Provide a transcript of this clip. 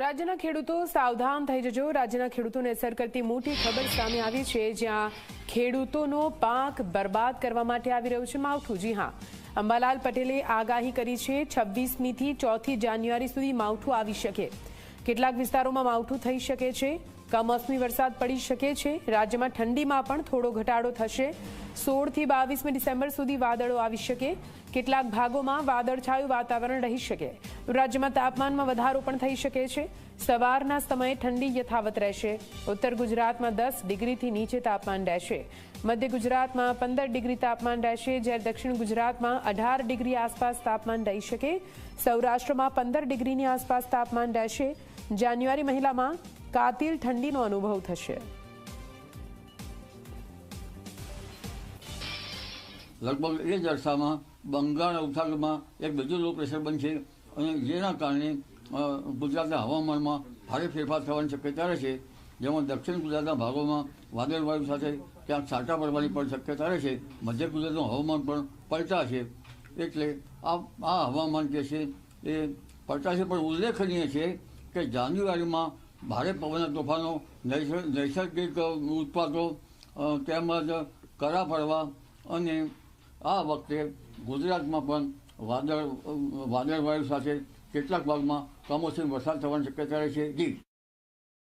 રાજ્યના ખેડૂતો સાવધાન થઈ જજો। રાજ્યના ખેડૂતોને અસર કરતી મોટી ખબર સામે આવી છે, જ્યાં ખેડૂતોનો પાક બરબાદ કરવા માટે આવી રહ્યું છે માવઠું। જી હા, અંબાલાલ પટેલે આગાહી કરી છે 26મી થી 4 જાન્યુઆરી સુધી માવઠું આવી શકે। કેટલાક વિસ્તારોમાં માવઠું થઈ શકે છે, કમોસમી વરસાદ પડી શકે છે। રાજ્યમાં ઠંડીમાં પણ થોડો ઘટાડો થશે। 16 થી 22મી ડિસેમ્બર સુધી વાદળો આવી શકે। કેટલાક ભાગોમાં વાદળછાયું વાતાવરણ રહી શકે। રાજ્યમાં તાપમાનમાં વધારો પણ થઈ શકે છે। સવારના સમયે ઠંડી યથાવત રહેશે। ઉત્તર ગુજરાતમાં 10 ડિગ્રીથી નીચે તાપમાન રહેશે। મધ્ય ગુજરાતમાં 15 ડિગ્રી તાપમાન રહેશે, જ્યારે દક્ષિણ ગુજરાતમાં 18 ડિગ્રી આસપાસ તાપમાન રહી શકે। સૌરાષ્ટ્રમાં 15 ડિગ્રીની આસપાસ તાપમાન રહેશે। જાન્યુઆરી મહિનામાં કાતિલ ઠંડીનો અનુભવ થશે। લગભગ એ જ અરસામાં બંગાળ ઉપસાગરમાં એક બીજું લો પ્રેશર બનશે અને જેના કારણે ગુજરાતના હવામાનમાં ભારે ફેરફાર થવાની શક્યતા રહેશે। જેમાં દક્ષિણ ગુજરાતના ભાગોમાં વાદળવાયુ સાથે ક્યાંક છાંટા પડવાની પણ શક્યતા રહેશે। મધ્ય ગુજરાતનું હવામાન પણ પલટાશે। એટલે આ હવામાન જે છે એ પલટાશે, પણ ઉલ્લેખનીય છે કે જાન્યુઆરીમાં ભારે પવનના તોફાનો, નૈસર્ગિક ઉત્પાતો તેમજ કરા પડવા અને આ વખતે ગુજરાતમાં પણ વાદળવાયુ સાથે કેટલાક ભાગમાં કમોસમી વરસાદ થવાની શક્યતા રહેશે। જી।